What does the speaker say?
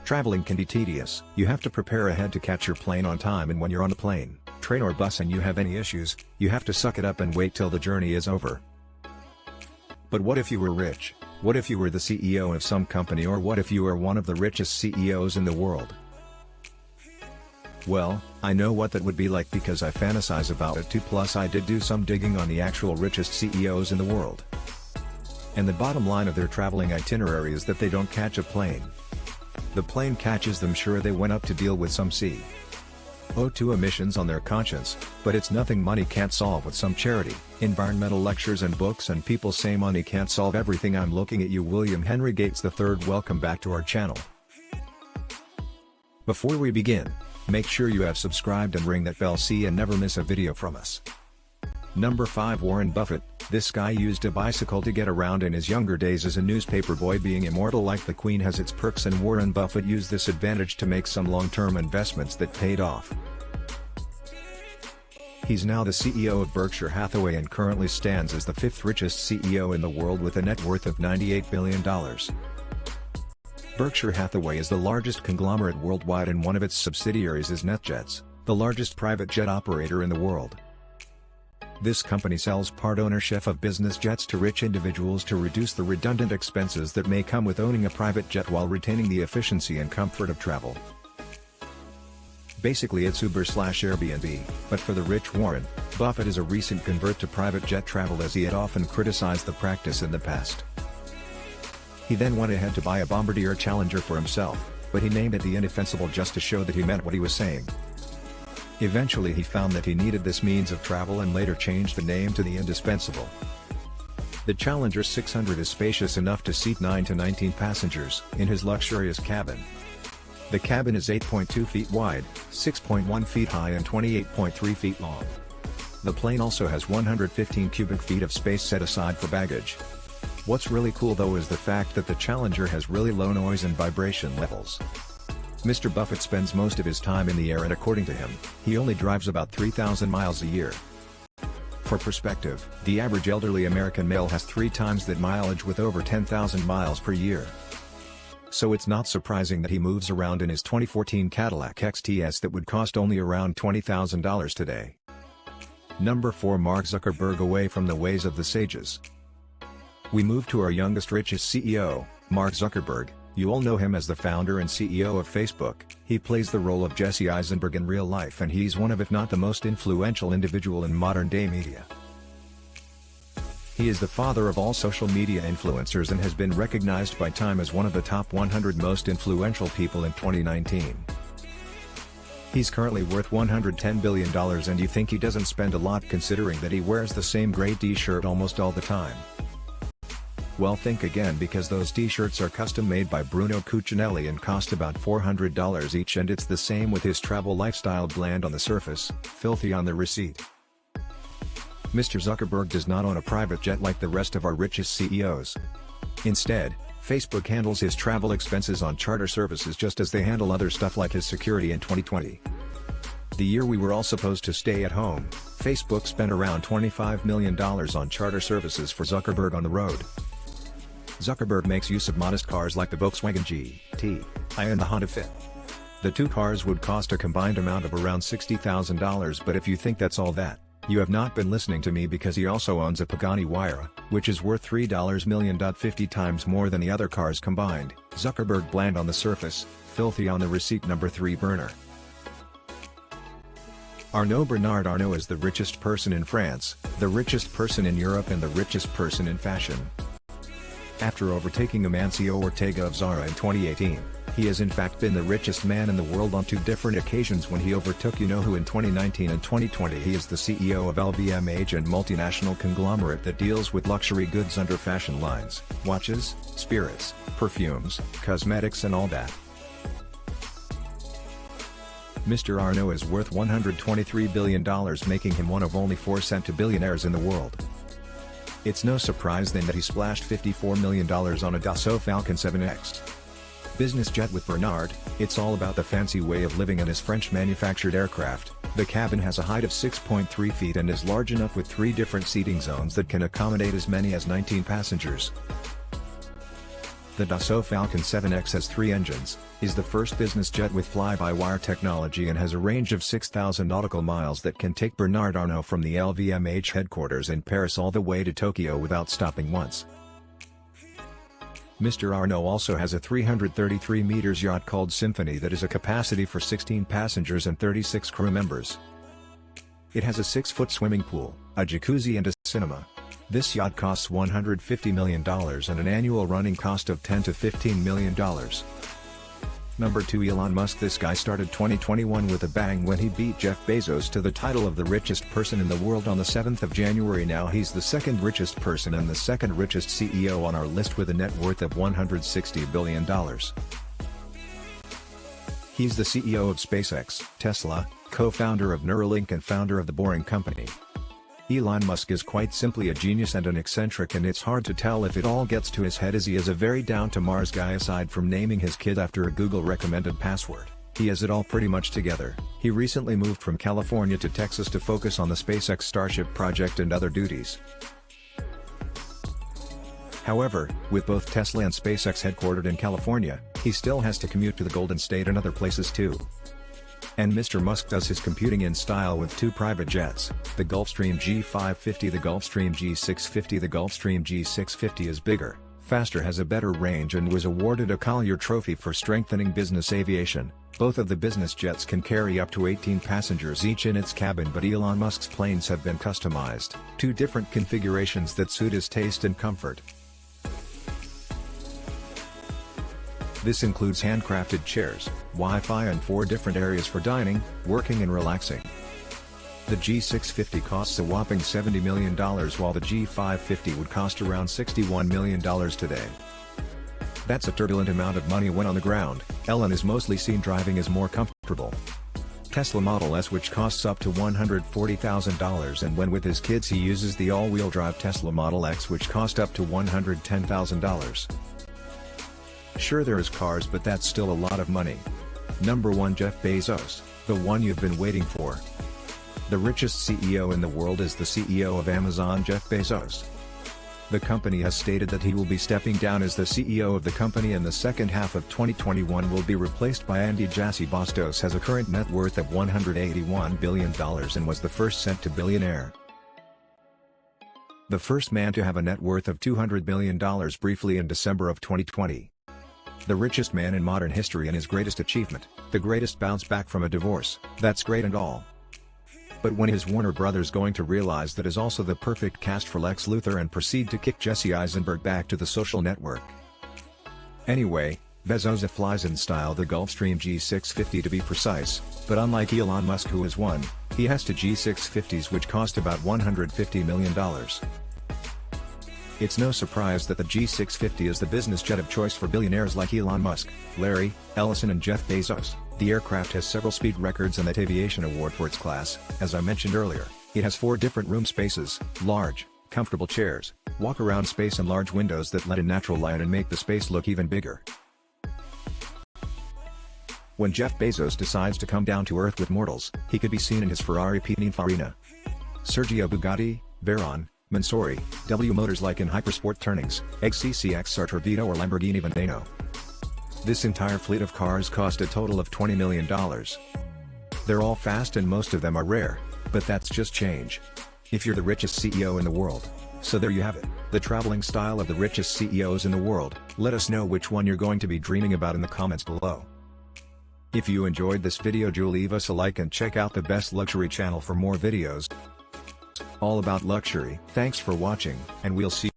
Traveling can be tedious. You have to prepare ahead to catch your plane on time, and when you're on a plane, train or bus and you have any issues, you have to suck it up and wait till the journey is over. But what if you were rich? What if you were the CEO of some company, or what if you were one of the richest CEOs in the world? Well, I know what that would be like because I fantasize about it too, plus I did do some digging on the actual richest CEOs in the world. And the bottom line of their traveling itinerary is that they don't catch a plane. The plane catches them. Sure, they went up to deal with some CO2 emissions on their conscience, but it's nothing money can't solve with some charity, environmental lectures and books, and people say money can't solve everything. I'm looking at you, William Henry Gates III. Welcome back to our channel. Before we begin, make sure you have subscribed and ring that bell so and never miss a video from us. Number 5. Warren Buffett. This guy used a bicycle to get around in his younger days as a newspaper boy. Being immortal like the Queen has its perks, and Warren Buffett used this advantage to make some long-term investments that paid off. He's now the CEO of Berkshire Hathaway and currently stands as the 5th richest CEO in the world with a net worth of $98 billion. Berkshire Hathaway is the largest conglomerate worldwide, and one of its subsidiaries is NetJets, the largest private jet operator in the world. This company sells part ownership of business jets to rich individuals to reduce the redundant expenses that may come with owning a private jet while retaining the efficiency and comfort of travel. Basically, it's Uber/Airbnb, but for the rich. Warren Buffett is a recent convert to private jet travel, as he had often criticized the practice in the past. He then went ahead to buy a Bombardier Challenger for himself, but he named it the Indefensible just to show that he meant what he was saying. Eventually he found that he needed this means of travel and later changed the name to the Indispensable. The Challenger 600 is spacious enough to seat 9 to 19 passengers in his luxurious cabin. The cabin is 8.2 feet wide, 6.1 feet high and 28.3 feet long. The plane also has 115 cubic feet of space set aside for baggage. What's really cool though is the fact that the Challenger has really low noise and vibration levels. Mr. Buffett spends most of his time in the air, and according to him, he only drives about 3,000 miles a year. For perspective, the average elderly American male has 3 times that mileage with over 10,000 miles per year. So it's not surprising that he moves around in his 2014 Cadillac XTS that would cost only around $20,000 today. Number 4. Mark Zuckerberg. Away from the ways of the sages, we move to our youngest richest CEO, Mark Zuckerberg. You all know him as the founder and CEO of Facebook. He plays the role of Jesse Eisenberg in real life, and he's one of, if not the most influential individual in modern-day media. He is the father of all social media influencers and has been recognized by Time as one of the top 100 most influential people in 2019. He's currently worth $110 billion, and you think he doesn't spend a lot considering that he wears the same gray t-shirt almost all the time. Well, think again, because those t-shirts are custom made by Bruno Cucinelli and cost about $400 each, and it's the same with his travel lifestyle. Bland on the surface, filthy on the receipt. Mr. Zuckerberg does not own a private jet like the rest of our richest CEOs. Instead, Facebook handles his travel expenses on charter services just as they handle other stuff like his security. In 2020, the year we were all supposed to stay at home, Facebook spent around $25 million on charter services for Zuckerberg on the road. Zuckerberg makes use of modest cars like the Volkswagen GT and the Honda Fit. The 2 cars would cost a combined amount of around $60,000, but if you think that's all that, you have not been listening to me, because he also owns a Pagani Huayra, which is worth $3 million, 50 times more than the other cars combined. Zuckerberg. Bland on the surface, filthy on the receipt. Number 3. Burner Arnaud. Bernard Arnault is the richest person in France, the richest person in Europe, and the richest person in fashion. After overtaking Amancio Ortega of Zara in 2018, he has in fact been the richest man in the world on 2 different occasions when he overtook you-know-who in 2019 and 2020. He is the CEO of LVMH, and multinational conglomerate that deals with luxury goods under fashion lines, watches, spirits, perfumes, cosmetics and all that. Mr. Arnault is worth $123 billion, making him one of only 4 centibillionaires in the world. It's no surprise then that he splashed $54 million on a Dassault Falcon 7X business jet with Bernard. It's all about the fancy way of living in his French-manufactured aircraft. The cabin has a height of 6.3 feet and is large enough with 3 different seating zones that can accommodate as many as 19 passengers. The Dassault Falcon 7X has 3 engines, is the first business jet with fly-by-wire technology and has a range of 6,000 nautical miles that can take Bernard Arnault from the LVMH headquarters in Paris all the way to Tokyo without stopping once. Mr. Arnault also has a 333 meters yacht called Symphony that is a capacity for 16 passengers and 36 crew members. It has a 6-foot swimming pool, a jacuzzi and a cinema. This yacht costs $150 million and an annual running cost of $10 to $15 million. Number 2, Elon Musk. This guy started 2021 with a bang when he beat Jeff Bezos to the title of the richest person in the world on the 7th of January. Now he's the second richest person and the second richest CEO on our list with a net worth of $160 billion. He's the CEO of SpaceX, Tesla, co-founder of Neuralink and founder of The Boring Company. Elon Musk is quite simply a genius and an eccentric, and it's hard to tell if it all gets to his head, as he is a very down-to-Mars guy. Aside from naming his kid after a Google-recommended password, he has it all pretty much together. He recently moved from California to Texas to focus on the SpaceX Starship project and other duties. However, with both Tesla and SpaceX headquartered in California, he still has to commute to the Golden State and other places too. And Mr. Musk does his computing in style with 2 private jets, the Gulfstream G550, the Gulfstream G650. The Gulfstream G650 is bigger, faster, has a better range, and was awarded a Collier Trophy for strengthening business aviation. Both of the business jets can carry up to 18 passengers each in its cabin, but Elon Musk's planes have been customized, 2 different configurations that suit his taste and comfort. This includes handcrafted chairs, Wi-Fi, and 4 different areas for dining, working and relaxing. The G650 costs a whopping $70 million while the G550 would cost around $61 million today. That's a turbulent amount of money when on the ground. Elon is mostly seen driving is more comfortable. Tesla Model S, which costs up to $140,000, and when with his kids he uses the all-wheel drive Tesla Model X, which cost up to $110,000. Sure, there is cars, but that's still a lot of money. Number 1, Jeff Bezos, the one you've been waiting for. The richest CEO in the world is the CEO of Amazon, Jeff Bezos. The company has stated that he will be stepping down as the CEO of the company in the second half of 2021, will be replaced by Andy Jassy. Bezos has a current net worth of $181 billion and was the first cent-to-billionaire. The first man to have a net worth of $200 billion briefly in December of 2020. The richest man in modern history and his greatest achievement, the greatest bounce back from a divorce. That's great and all. But when is Warner Brothers going to realize that is also the perfect cast for Lex Luthor and proceed to kick Jesse Eisenberg back to the social network? Anyway, Bezos flies in style, the Gulfstream G650 to be precise, but unlike Elon Musk, who has one, he has 2 G650s which cost about $150 million. It's no surprise that the G650 is the business jet of choice for billionaires like Elon Musk, Larry Ellison and Jeff Bezos. The aircraft has several speed records and the Aviation Award for its class. As I mentioned earlier, it has 4 different room spaces, large, comfortable chairs, walk-around space and large windows that let in natural light and make the space look even bigger. When Jeff Bezos decides to come down to earth with mortals, he could be seen in his Ferrari Pininfarina. Sergio Bugatti, Veyron, Mansouri, W Motors like in Hypersport Turnings, XCCX Sartorvito or Lamborghini Veneno. This entire fleet of cars cost a total of $20 million. They're all fast and most of them are rare, but that's just change. If you're the richest CEO in the world. So there you have it, the traveling style of the richest CEOs in the world. Let us know which one you're going to be dreaming about in the comments below. If you enjoyed this video, do leave us a like and check out the Best Luxury channel for more videos all about luxury. Thanks for watching, and we'll see you